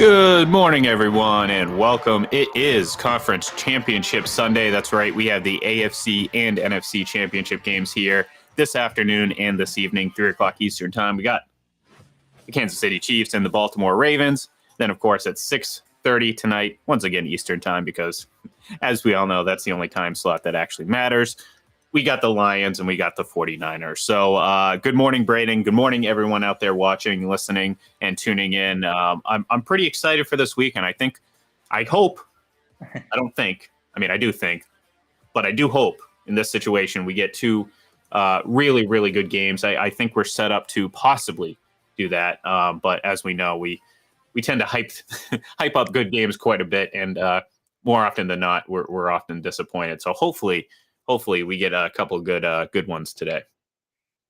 Good morning, everyone, and welcome. It is Conference Championship Sunday. That's right. We have the AFC and NFC Championship games here this afternoon and this evening, 3 o'clock Eastern Time. We got the Kansas City Chiefs and the Baltimore Ravens. Then, of course, at 6:30 tonight, once again Eastern Time, because as we all know, that's the only time slot that actually matters. We got the Lions and we got the 49ers. So good morning, Braden. Good morning, everyone out there watching, listening, and tuning in. I'm pretty excited for this weekend. I do think, but I do hope in this situation we get two really, really good games. I think we're set up to possibly do that. But as we know, we tend to hype up good games quite a bit. And more often than not, we're often disappointed. So hopefully we get a couple good ones today.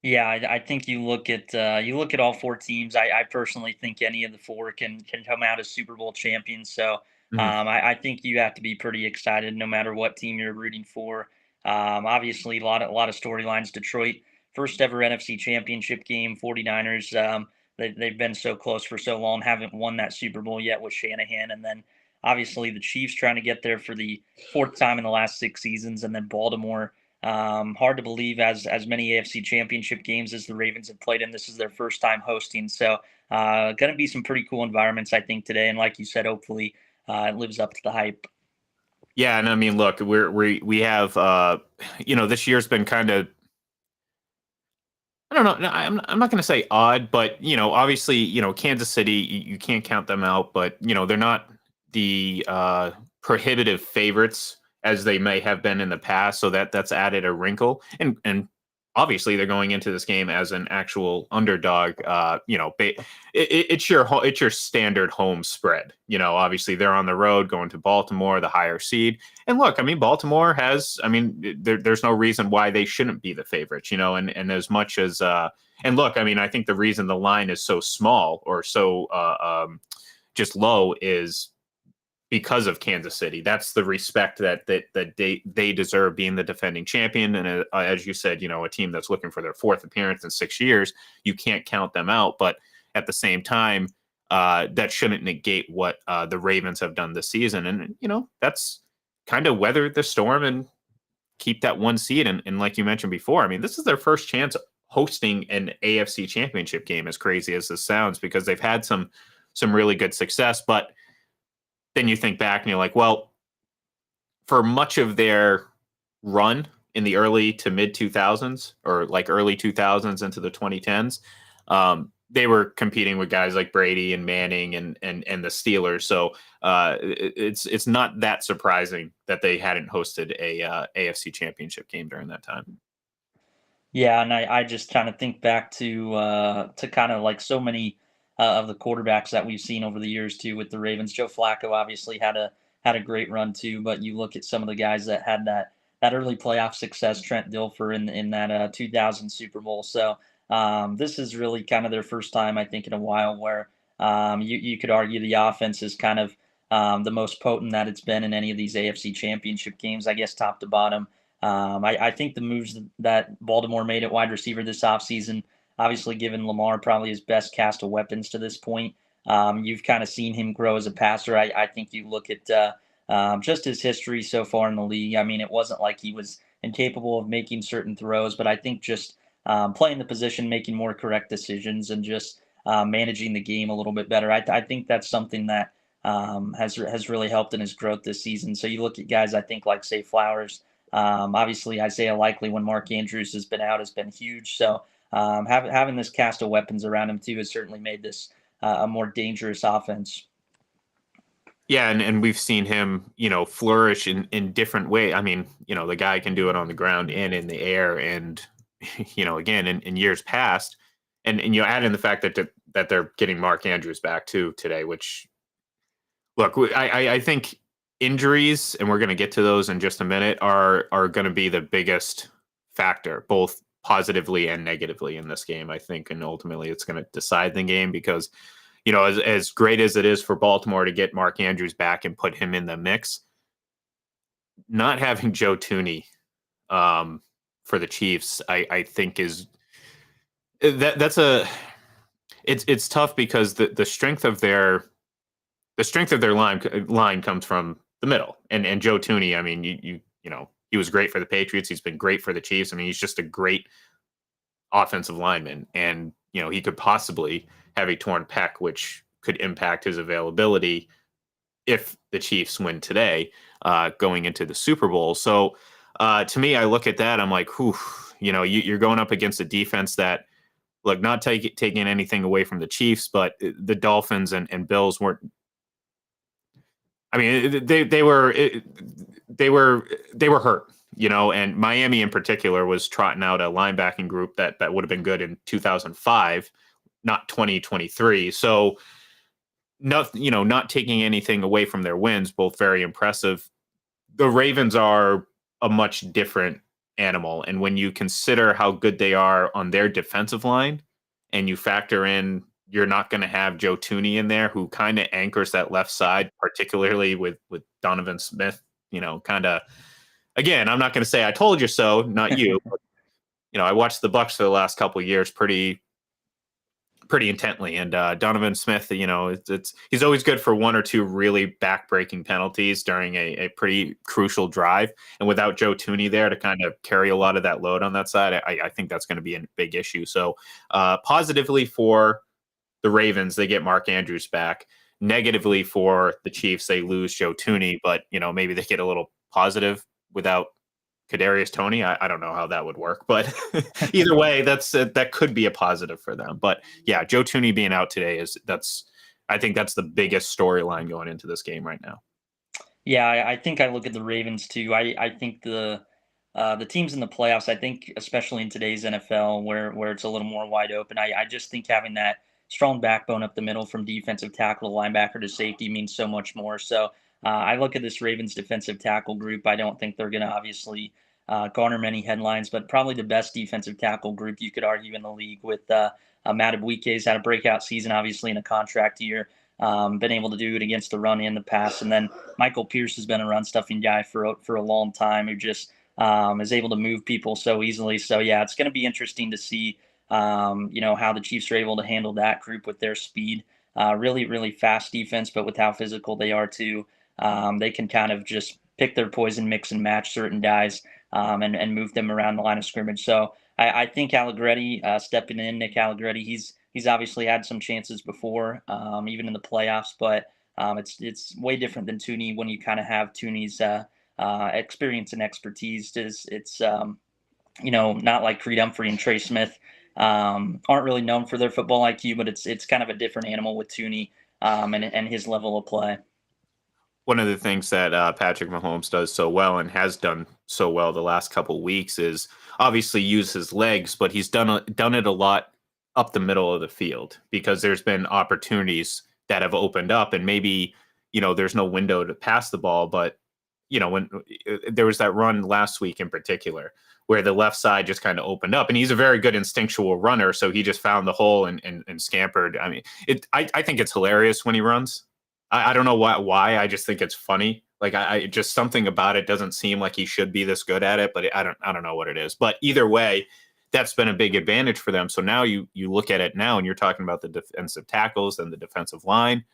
Yeah, I think you look at all four teams. I personally think any of the four can come out as Super Bowl champions. So Mhm. I think you have to be pretty excited no matter what team you're rooting for. Obviously, a lot of storylines. Detroit, first ever NFC Championship game. 49ers. They've been so close for so long, haven't won that Super Bowl yet with Shanahan, and then obviously the Chiefs trying to get there for the fourth time in the last 6 seasons, and then Baltimore. Hard to believe as many AFC Championship games as the Ravens have played in. This is their first time hosting, so going to be some pretty cool environments, I think, today. And like you said, hopefully it lives up to the hype. Yeah, and I mean, look, we have this year's been kind of, I don't know. No, I'm not going to say odd, but obviously, Kansas City, you can't count them out, but they're not the prohibitive favorites as they may have been in the past. So that's added a wrinkle, and obviously they're going into this game as an actual underdog. It's your standard home spread. Obviously they're on the road going to Baltimore, the higher seed. And look, I mean, Baltimore has, I mean, there's no reason why they shouldn't be the favorites, and as much as, and look, I mean, I think the reason the line is so small or so just low is because of Kansas City. That's the respect that they deserve, being the defending champion. And as you said, a team that's looking for their fourth appearance in 6 years, you can't count them out. But at the same time, that shouldn't negate what the Ravens have done this season. And, that's kind of weather the storm and keep that one seed. And like you mentioned before, I mean, this is their first chance hosting an AFC championship game, as crazy as this sounds, because they've had some really good success. But then you think back and you're like, well, for much of their run in the early to mid 2000s, or like early 2000s into the 2010s, they were competing with guys like Brady and Manning and the Steelers. So it's not that surprising that they hadn't hosted a AFC championship game during that time. Yeah, and I just kind of think back to kind of like so many of the quarterbacks that we've seen over the years too with the Ravens. Joe Flacco obviously had a great run too, but you look at some of the guys that had that early playoff success. Trent Dilfer in that 2000 Super Bowl. So this is really kind of their first time, I think, in a while where you could argue the offense is kind of the most potent that it's been in any of these AFC Championship games. I guess top to bottom. I think the moves that Baltimore made at wide receiver this offseason, obviously given Lamar probably his best cast of weapons to this point, you've kind of seen him grow as a passer. I think you look at just his history so far in the league. I mean, it wasn't like he was incapable of making certain throws, but I think just playing the position, making more correct decisions, and just managing the game a little bit better. I think that's something that has really helped in his growth this season. So you look at guys I think like say Flowers. Obviously, Isaiah Likely, when Mark Andrews has been out, has been huge. So having this cast of weapons around him too has certainly made this a more dangerous offense. Yeah, and we've seen him, flourish in different ways. I mean, the guy can do it on the ground and in the air, and again, in years past, and add in the fact that they're getting Mark Andrews back too today. Which, look, I think injuries, and we're going to get to those in just a minute, are going to be the biggest factor, both positively and negatively in this game, I think, and ultimately it's going to decide the game because as great as it is for Baltimore to get Mark Andrews back and put him in the mix, not having Joe Tooney for the Chiefs, I think is that's a it's tough because the strength of their the strength of their line comes from the middle. And Joe Tooney, I mean, you know, he was great for the Patriots. He's been great for the Chiefs. I mean, he's just a great offensive lineman, and you know, he could possibly have a torn pec, which could impact his availability if the Chiefs win today, going into the Super Bowl. So to me, I look at that, I'm like, whew, you know, you're going up against a defense that, look, not taking anything away from the Chiefs, but the Dolphins and Bills weren't. I mean, they were hurt, you know, and Miami in particular was trotting out a linebacking group that would have been good in 2005, not 2023. So, not, you know, not taking anything away from their wins, both very impressive. The Ravens are a much different animal, and when you consider how good they are on their defensive line, and you factor in you're not going to have Joe Tooney in there, who kind of anchors that left side, particularly with Donovan Smith. You know, kind of, again, I'm not going to say I told you so, not you. But, you know, I watched the Bucks for the last couple of years pretty intently. And Donovan Smith, you know, he's always good for one or two really backbreaking penalties during a pretty crucial drive. And without Joe Tooney there to kind of carry a lot of that load on that side, I think that's going to be a big issue. So positively for the Ravens, they get Mark Andrews back. Negatively for the Chiefs, they lose Joe Tooney, but you know, maybe they get a little positive without Kadarius Toney. I don't know how that would work, but either way, that could be a positive for them. But yeah, Joe Tooney being out today I think that's the biggest storyline going into this game right now. Yeah, I think I look at the Ravens too. I think the teams in the playoffs. I think especially in today's NFL, where it's a little more wide open. I just think having that strong backbone up the middle from defensive tackle to linebacker to safety means so much more. So I look at this Ravens defensive tackle group. I don't think they're going to obviously garner many headlines, but probably the best defensive tackle group you could argue in the league. With Matt Abuike's had a breakout season, obviously in a contract year. Been able to do it against the run and the pass, and then Michael Pierce has been a run stuffing guy for a long time, who just is able to move people so easily. So yeah, it's going to be interesting to see you know, how the Chiefs are able to handle that group with their speed. Really, really fast defense, but with how physical they are too, they can kind of just pick their poison, mix and match certain guys, and move them around the line of scrimmage. So I think Allegretti stepping in, Nick Allegretti, he's obviously had some chances before, even in the playoffs, but it's way different than Tooney when you kind of have Tooney's experience and expertise. It's you know, not like Creed Humphrey and Trey Smith aren't really known for their football IQ, but it's kind of a different animal with Tooney and his level of play. One of the things that Patrick Mahomes does so well and has done so well the last couple of weeks is obviously use his legs, but he's done it a lot up the middle of the field because there's been opportunities that have opened up, and maybe, you know, there's no window to pass the ball, but you know, when there was that run last week in particular where the left side just kind of opened up, and he's a very good instinctual runner, so he just found the hole and scampered. I mean, I think it's hilarious when he runs. I don't know why. I just think it's funny. Like I just, something about it doesn't seem like he should be this good at it, but I don't know what it is. But either way, that's been a big advantage for them. So now you look at it now and you're talking about the defensive tackles and the defensive line.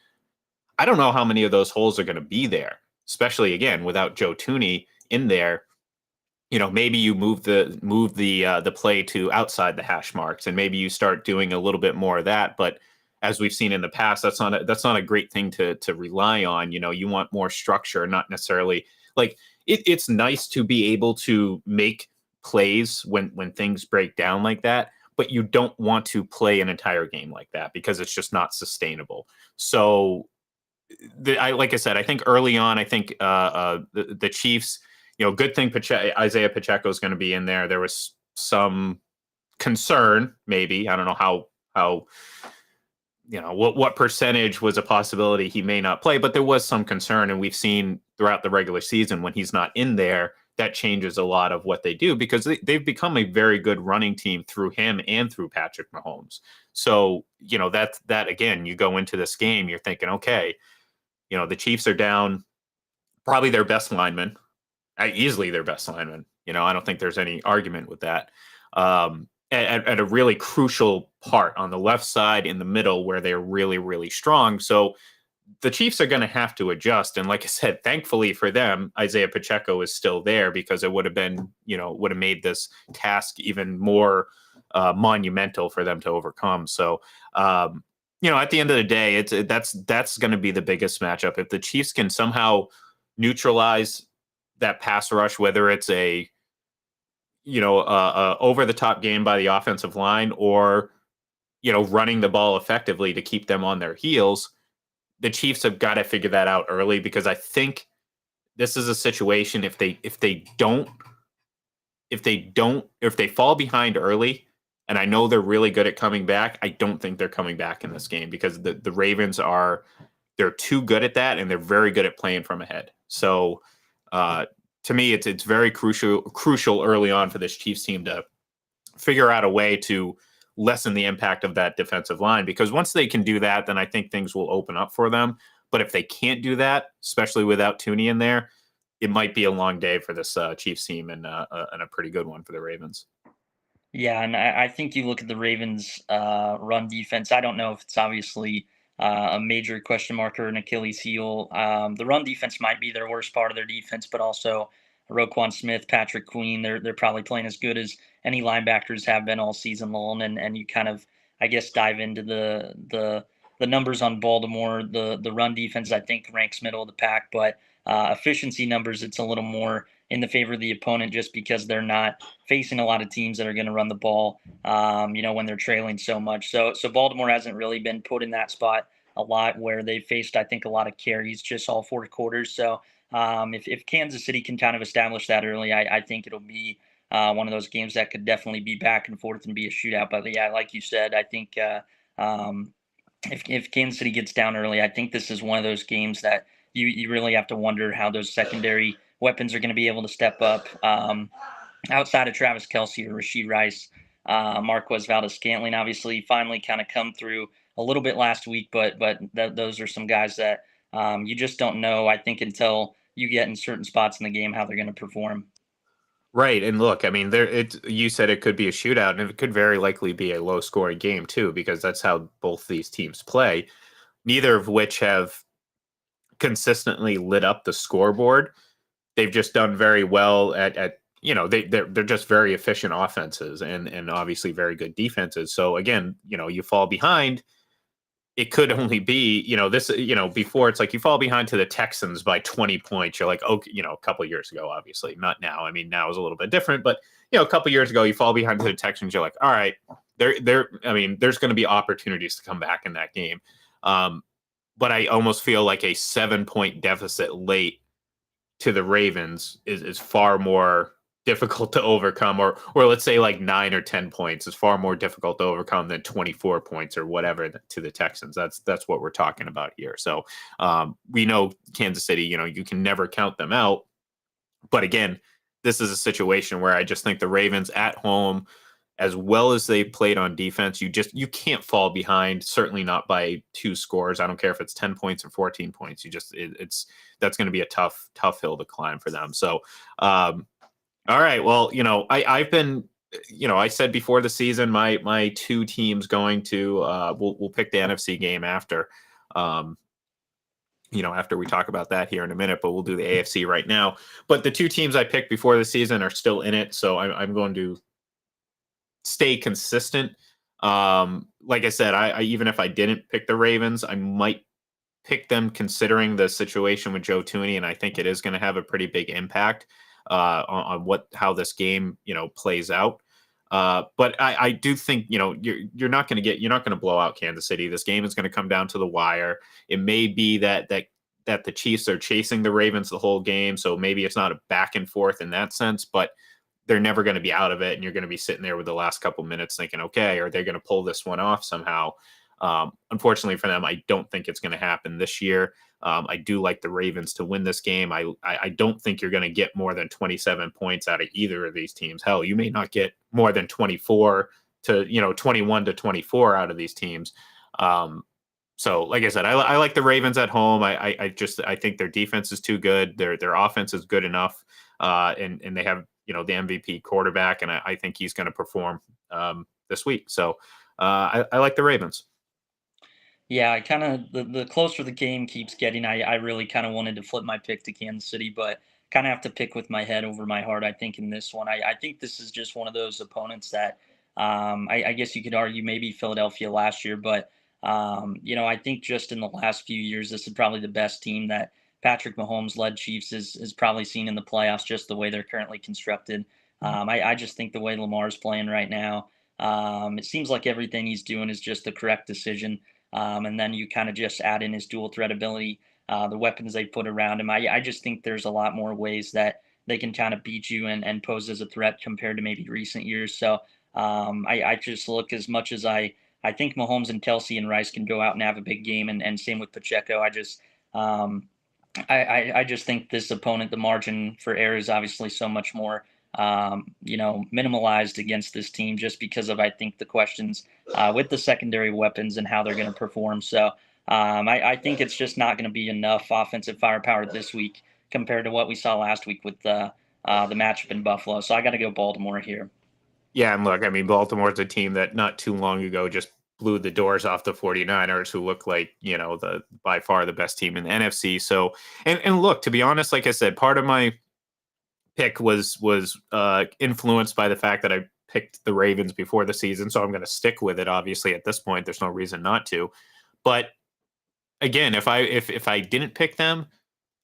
I don't know how many of those holes are going to be there, especially again without Joe Tooney in there. You know, maybe you move the play to outside the hash marks, and maybe you start doing a little bit more of that. But as we've seen in the past, that's not a great thing to rely on. You know, you want more structure, not necessarily like it's nice to be able to make plays when things break down like that, but you don't want to play an entire game like that because it's just not sustainable. So like I said, I think early on, I think the Chiefs, you know, good thing Isaiah Pacheco is going to be in there. There was some concern, maybe, I don't know how you know what percentage was a possibility he may not play, but there was some concern, and we've seen throughout the regular season when he's not in there, that changes a lot of what they do because they've become a very good running team through him and through Patrick Mahomes. So, you know, that again, you go into this game, you're thinking, okay, you know, the Chiefs are down probably their best lineman, easily their best lineman. You know, I don't think there's any argument with that. At a really crucial part on the left side in the middle where they're really, really strong. So the Chiefs are going to have to adjust. And like I said, thankfully for them, Isaiah Pacheco is still there, because it would have been, would have made this task even more monumental for them to overcome. So, at the end of the day, that's going to be the biggest matchup. If the Chiefs can somehow neutralize that pass rush, whether it's a over the top game by the offensive line, or running the ball effectively to keep them on their heels, the Chiefs have got to figure that out early, because I think this is a situation, if they fall behind early, and I know they're really good at coming back, I don't think they're coming back in this game, because the Ravens they're too good at that, and they're very good at playing from ahead. So to me, it's very crucial early on for this Chiefs team to figure out a way to lessen the impact of that defensive line, because once they can do that, then I think things will open up for them. But if they can't do that, especially without Tooney in there, it might be a long day for this Chiefs team, and a pretty good one for the Ravens. Yeah, and I think you look at the Ravens' run defense. I don't know if it's obviously a major question mark or an Achilles heel. The run defense might be their worst part of their defense, but also Roquan Smith, Patrick Queen, they're probably playing as good as any linebackers have been all season long. And you kind of, I guess, dive into the numbers on Baltimore. The run defense, I think, ranks middle of the pack, but efficiency numbers, it's a little more in the favor of the opponent, just because they're not facing a lot of teams that are going to run the ball, when they're trailing so much. So Baltimore hasn't really been put in that spot a lot, where they faced, I think, a lot of carries just all 4 quarters. So if Kansas City can kind of establish that early, I think it'll be one of those games that could definitely be back and forth and be a shootout. But yeah, like you said, I think if Kansas City gets down early, I think this is one of those games that you really have to wonder how those secondary weapons are going to be able to step up. Outside of Travis Kelce or Rashid Rice, Marquez Valdez-Scantling obviously finally kind of come through a little bit last week, but those are some guys that you just don't know, I think, until you get in certain spots in the game how they're going to perform. Right, and look, I mean, you said it could be a shootout, and it could very likely be a low-scoring game too, because that's how both these teams play. Neither of which have consistently lit up the scoreboard. They've just done very well at they're just very efficient offenses, and obviously very good defenses. So again, you fall behind, it could only be, before, it's like you fall behind to the Texans by 20 points. You're like, okay, a couple of years ago, obviously, not now. I mean, now is a little bit different, but a couple of years ago, you fall behind to the Texans. You're like, all right, I mean, there's going to be opportunities to come back in that game. But I almost feel like a 7-point deficit late to the Ravens is far more difficult to overcome, or let's say like 9 or 10 points is far more difficult to overcome than 24 points or whatever to the Texans. That's what we're talking about here. So we know Kansas City, you can never count them out. But again, this is a situation where I just think the Ravens at home, as well as they played on defense, you can't fall behind, certainly not by 2 scores. I don't care if it's 10 points or 14 points. It's that's going to be a tough hill to climb for them. So all right. Well, I've been, I said before the season, my 2 teams going to, we'll pick the NFC game after, after we talk about that here in a minute, but we'll do the AFC right now. But the 2 teams I picked before the season are still in it. So I'm going to stay consistent. Like I said, I even if I didn't pick the Ravens, I might pick them, considering the situation with Joe Tooney, and I think it is going to have a pretty big impact on how this game plays out. But I do think you're not going to blow out Kansas City. This game is going to come down to the wire. It may be that the Chiefs are chasing the Ravens the whole game, so maybe it's not a back and forth in that sense, but they're never going to be out of it, and you're going to be sitting there with the last couple minutes thinking, okay, are they going to pull this one off somehow? Unfortunately for them, I don't think it's going to happen this year. I do like the Ravens to win this game. I don't think you're going to get more than 27 points out of either of these teams. Hell, you may not get more than 24 to 21 to 24 out of these teams. So, like I said, I like the Ravens at home. I think their defense is too good. Their offense is good enough, and they have the MVP quarterback, and I think he's going to perform this week. So I like the Ravens. Yeah, I kind of the closer the game keeps getting, I really kind of wanted to flip my pick to Kansas City, but kind of have to pick with my head over my heart. I think in this one, I think this is just one of those opponents that I guess you could argue maybe Philadelphia last year, but I think just in the last few years, this is probably the best team that Patrick Mahomes led Chiefs is probably seen in the playoffs, just the way they're currently constructed. I just think the way Lamar's playing right now, it seems like everything he's doing is just the correct decision. And then you kind of just add in his dual threat ability, the weapons they put around him. I just think there's a lot more ways that they can kind of beat you and pose as a threat compared to maybe recent years. So I just look as much as I think Mahomes and Kelsey and Rice can go out and have a big game, and same with Pacheco. Um, I just think this opponent, the margin for error is obviously so much more, minimalized against this team just because of, I think, the questions with the secondary weapons and how they're going to perform. So I think it's just not going to be enough offensive firepower this week compared to what we saw last week with the matchup in Buffalo. So I got to go Baltimore here. Yeah, and look, I mean, Baltimore's a team that not too long ago just blew the doors off the 49ers, who look like, the by far the best team in the NFC. So, and look, to be honest, like I said, part of my pick was influenced by the fact that I picked the Ravens before the season, so I'm going to stick with it. Obviously, at this point, there's no reason not to. But again, if I didn't pick them,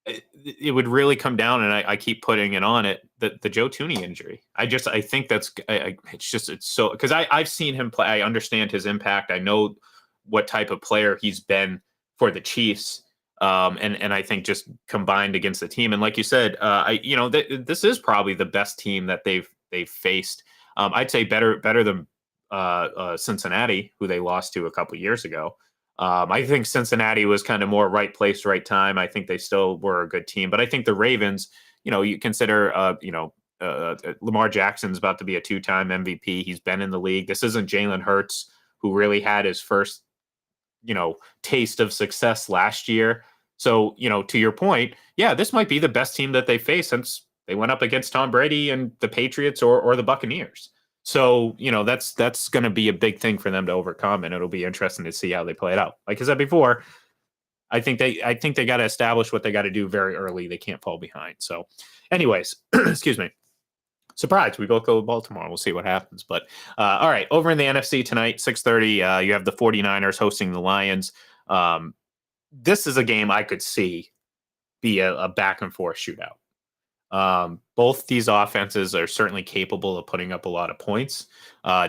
it would really come down, and I keep putting it on it, the Joe Tooney injury. I think it's so, because I've seen him play. I understand his impact. I know what type of player he's been for the Chiefs. And I think just combined against the team, and like you said, this is probably the best team that they've faced. I'd say better than Cincinnati, who they lost to a couple years ago. I think Cincinnati was kind of more right place, right time. I think they still were a good team, but I think the Ravens, you consider, Lamar Jackson's about to be a two-time MVP. He's been in the league. This isn't Jalen Hurts, who really had his first, taste of success last year. So, to your point, yeah, this might be the best team that they face since they went up against Tom Brady and the Patriots or the Buccaneers. So, that's going to be a big thing for them to overcome, and it'll be interesting to see how they play it out. Like I said before, I think they got to establish what they got to do very early. They can't fall behind. So, anyways, excuse me. Surprise, we both go to Baltimore. We'll see what happens. But all right, over in the NFC tonight, 6:30, you have the 49ers hosting the Lions. This is a game I could see be a back and forth shootout. Both these offenses are certainly capable of putting up a lot of points.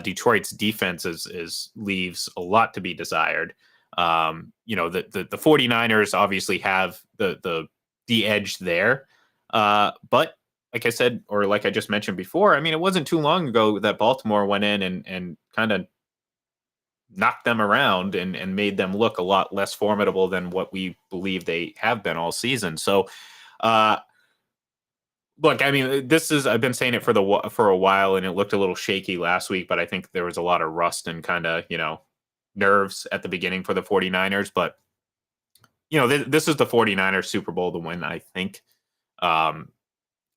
Detroit's defense is leaves a lot to be desired. The 49ers obviously have the edge there. But like I said, or like I just mentioned before, I mean, it wasn't too long ago that Baltimore went in and kind of knocked them around and made them look a lot less formidable than what we believe they have been all season. So, uh, look, I mean, I've been saying it for a while, and it looked a little shaky last week, but I think there was a lot of rust and kind of, nerves at the beginning for the 49ers. But, this is the 49ers Super Bowl to win, I think. Um,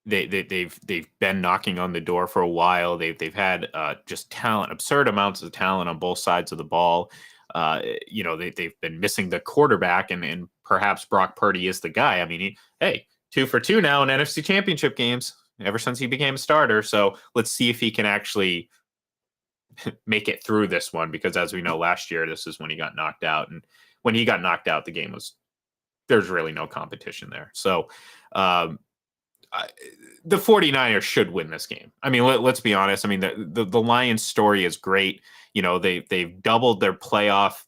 they've been knocking on the door for a while. They've had just talent, absurd amounts of talent on both sides of the ball. They've been missing the quarterback, and perhaps Brock Purdy is the guy. I mean, hey, 2 for 2 now in NFC Championship games ever since he became a starter. So let's see if he can actually make it through this one, because as we know, last year this is when he got knocked out, and when he got knocked out, the game was there's really no competition there. So. The 49ers should win this game. I mean, let's be honest. I mean, the Lions story is great. They've doubled their playoff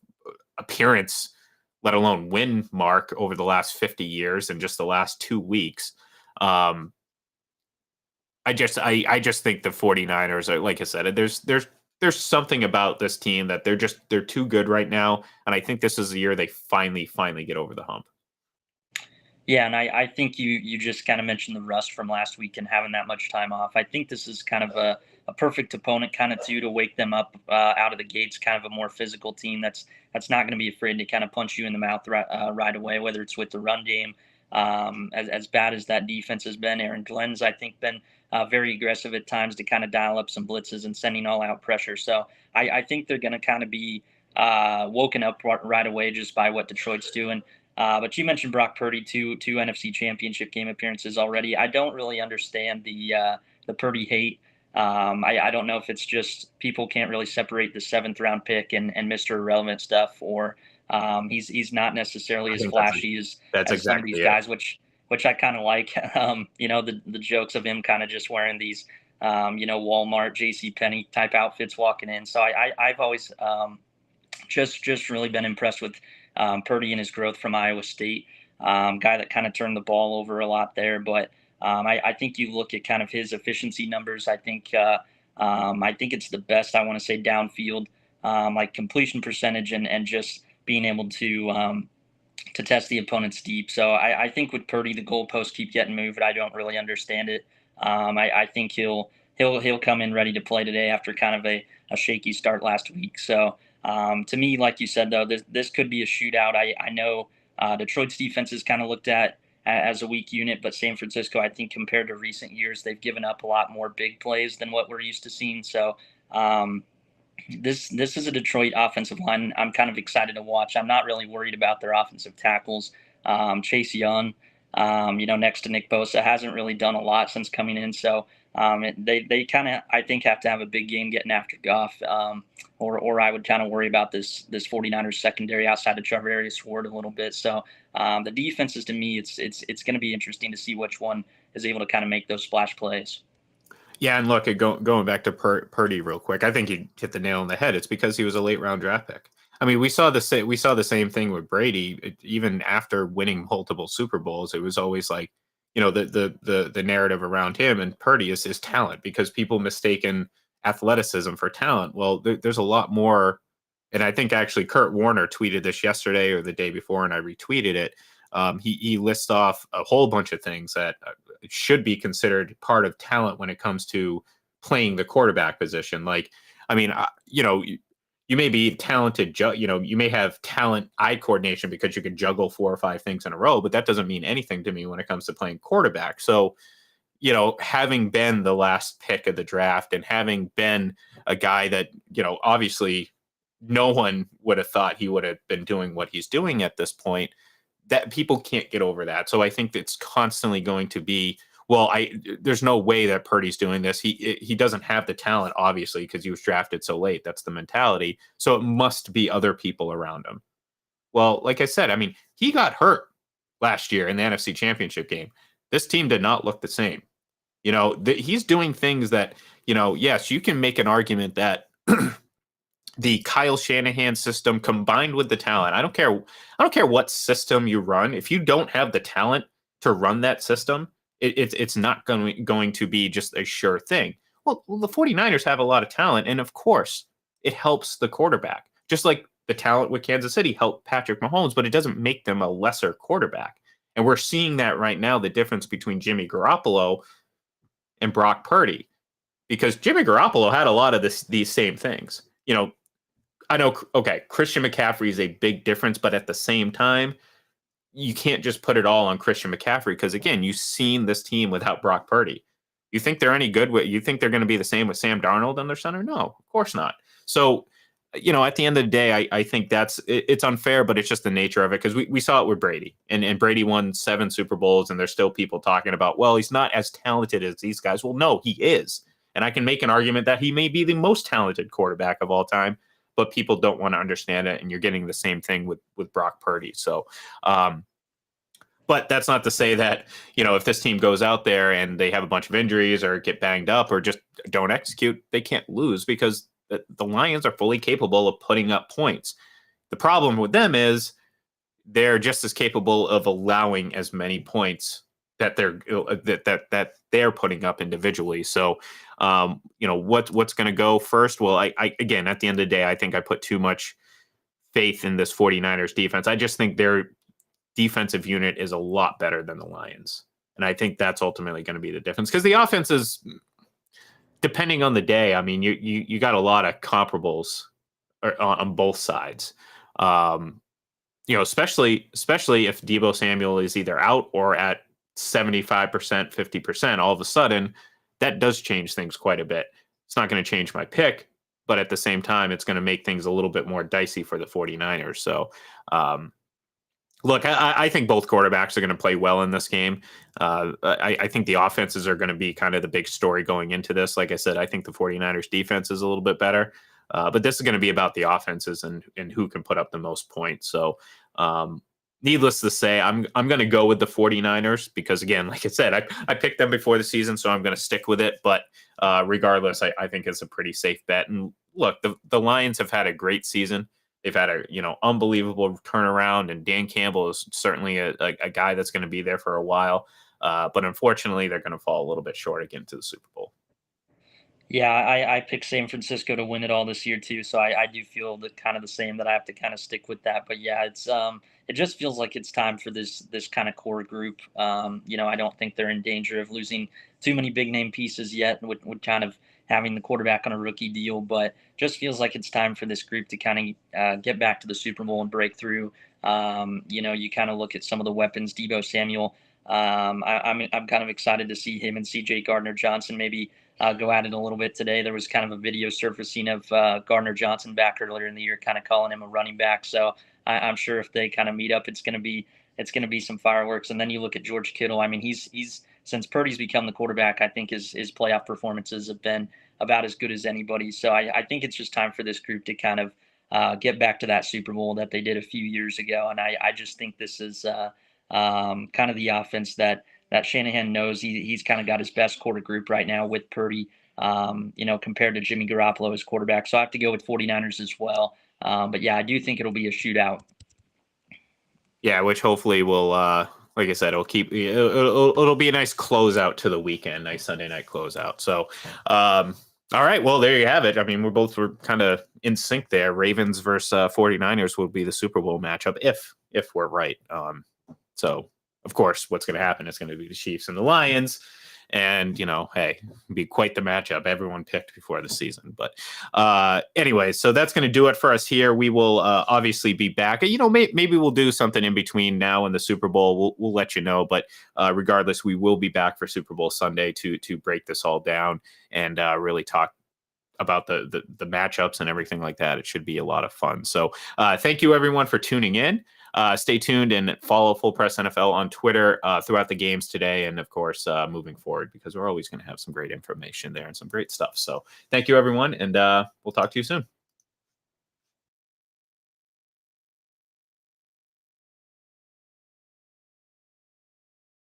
appearance, let alone win mark, over the last 50 years in just the last 2 weeks. I just think the 49ers are, like I said, there's something about this team that they're too good right now, and I think this is the year they finally get over the hump. Yeah, and I think you just kind of mentioned the rust from last week and having that much time off. I think this is kind of a perfect opponent kind of too to wake them up out of the gates, kind of a more physical team that's not going to be afraid to kind of punch you in the mouth right away, whether it's with the run game. As bad as that defense has been, Aaron Glenn's, I think, been very aggressive at times to kind of dial up some blitzes and sending all out pressure. So I think they're going to kind of be woken up right away just by what Detroit's doing. But you mentioned Brock Purdy, two NFC Championship game appearances already. I don't really understand the Purdy hate. I don't know if it's just people can't really separate the seventh round pick and Mr. Irrelevant stuff, or he's not necessarily I as think flashy that's as some of these exactly it. guys, which I kind of like. The jokes of him kind of just wearing these Walmart, J.C. Penney type outfits walking in. So I've always just really been impressed with Purdy and his growth from Iowa State. Guy that kind of turned the ball over a lot there, but I think you look at kind of his efficiency numbers. I think it's the best. I want to say downfield, like completion percentage and just being able to test the opponents deep. So I think with Purdy, the goalposts keep getting moved. I don't really understand it. I think he'll come in ready to play today after kind of a shaky start last week. So to me, like you said, though, this could be a shootout. I know Detroit's defense is kind of looked at as a weak unit, but San Francisco, I think, compared to recent years, they've given up a lot more big plays than what we're used to seeing. So um, this is a Detroit offensive line I'm kind of excited to watch. I'm not really worried about their offensive tackles. Chase Young, next to Nick Bosa, hasn't really done a lot since coming in. So they kind of, I think, have to have a big game getting after Goff, or I would kind of worry about this 49ers secondary outside of Charvarius Ward a little bit. So the defenses, to me, it's going to be interesting to see which one is able to kind of make those splash plays. Yeah, and look, going back to Purdy real quick, I think you hit the nail on the head. It's because he was a late round draft pick. I mean, we saw the same thing with Brady. Even after winning multiple Super Bowls, it was always like, the narrative around him and Purdy is his talent, because people mistaken athleticism for talent. Well, there's a lot more, and I think actually Kurt Warner tweeted this yesterday or the day before, and I retweeted it. He lists off a whole bunch of things that should be considered part of talent when it comes to playing the quarterback position. Like, I mean, you may be talented, you may have talent eye coordination because you can juggle 4 or 5 things in a row, but that doesn't mean anything to me when it comes to playing quarterback. So, having been the last pick of the draft and having been a guy that, obviously no one would have thought he would have been doing what he's doing at this point, that people can't get over that. So I think it's constantly going to be, well, there's no way that Purdy's doing this. He doesn't have the talent, obviously, because he was drafted so late. That's the mentality. So it must be other people around him. Well, like I said, I mean, he got hurt last year in the NFC Championship game. This team did not look the same. He's doing things that, yes, you can make an argument that the Kyle Shanahan system combined with the talent. I don't care what system you run. If you don't have the talent to run that system, it's not going to be just a sure thing. Well, the 49ers have a lot of talent, and of course, it helps the quarterback. Just like the talent with Kansas City helped Patrick Mahomes, but it doesn't make them a lesser quarterback. And we're seeing that right now, the difference between Jimmy Garoppolo and Brock Purdy, because Jimmy Garoppolo had a lot of these same things. I know, okay, Christian McCaffrey is a big difference, but at the same time, you can't just put it all on Christian McCaffrey, because, again, you've seen this team without Brock Purdy. You think they're any good? You think they're going to be the same with Sam Darnold in their center? No, of course not. So, at the end of the day, I think it's unfair, but it's just the nature of it, because we saw it with Brady, and Brady won 7 Super Bowls, and there's still people talking about, well, he's not as talented as these guys. Well, no, he is. And I can make an argument that he may be the most talented quarterback of all time, but people don't want to understand it, and you're getting the same thing with Brock Purdy. So, but that's not to say that, if this team goes out there and they have a bunch of injuries or get banged up or just don't execute, they can't lose, because the Lions are fully capable of putting up points. The problem with them is they're just as capable of allowing as many points that they're putting up individually. So, what's going to go first? Well, I again, at the end of the day, I think I put too much faith in this 49ers defense. I just think their defensive unit is a lot better than the Lions. And I think that's ultimately going to be the difference, because the offense is, depending on the day, I mean, you got a lot of comparables on both sides. Especially if Deebo Samuel is either out or at 75%, 50%, all of a sudden, that does change things quite a bit. It's not going to change my pick, but at the same time, it's going to make things a little bit more dicey for the 49ers. So, look, I think both quarterbacks are going to play well in this game. I think the offenses are going to be kind of the big story going into this. Like I said, I think the 49ers defense is a little bit better. But this is going to be about the offenses and who can put up the most points. So, needless to say, I'm going to go with the 49ers because, again, like I said, I picked them before the season, so I'm going to stick with it. But regardless, I think it's a pretty safe bet. And look, the Lions have had a great season. They've had a unbelievable turnaround, and Dan Campbell is certainly a guy that's going to be there for a while. But unfortunately, they're going to fall a little bit short again to the Super Bowl. Yeah, I picked San Francisco to win it all this year too, so I do feel that kind of the same that I have to kind of stick with that. But yeah, it just feels like it's time for this kind of core group. I don't think they're in danger of losing too many big name pieces yet with kind of having the quarterback on a rookie deal, but just feels like it's time for this group to kind of get back to the Super Bowl and break through. You kind of look at some of the weapons, Debo Samuel. I'm kind of excited to see him and C.J. Gardner Johnson maybe go at it a little bit today. There was kind of a video surfacing of Gardner Johnson back earlier in the year, kind of calling him a running back. So I'm sure if they kind of meet up, it's going to be some fireworks. And then you look at George Kittle. I mean, he's since Purdy's become the quarterback, I think his playoff performances have been about as good as anybody. So I think it's just time for this group to kind of get back to that Super Bowl that they did a few years ago. And I just think this is kind of the offense that Shanahan knows he's kind of got his best quarter group right now with Purdy, compared to Jimmy Garoppolo as quarterback. So I have to go with 49ers as well. But yeah, I do think it'll be a shootout. Yeah, which hopefully will, like I said, it'll be a nice closeout to the weekend, nice Sunday night closeout. So, all right, well, there you have it. I mean, we're kind of in sync there. Ravens versus 49ers will be the Super Bowl matchup if we're right. So, of course, what's going to happen is going to be the Chiefs and the Lions. And, hey, it'd be quite the matchup everyone picked before the season. But anyway, so that's going to do it for us here. We will obviously be back. Maybe we'll do something in between now and the Super Bowl. We'll let you know. But regardless, we will be back for Super Bowl Sunday to break this all down and really talk about the matchups and everything like that. It should be a lot of fun. So thank you, everyone, for tuning in. Stay tuned and follow Full Press NFL on Twitter throughout the games today. And of course, moving forward, because we're always going to have some great information there and some great stuff. So thank you, everyone. And we'll talk to you soon.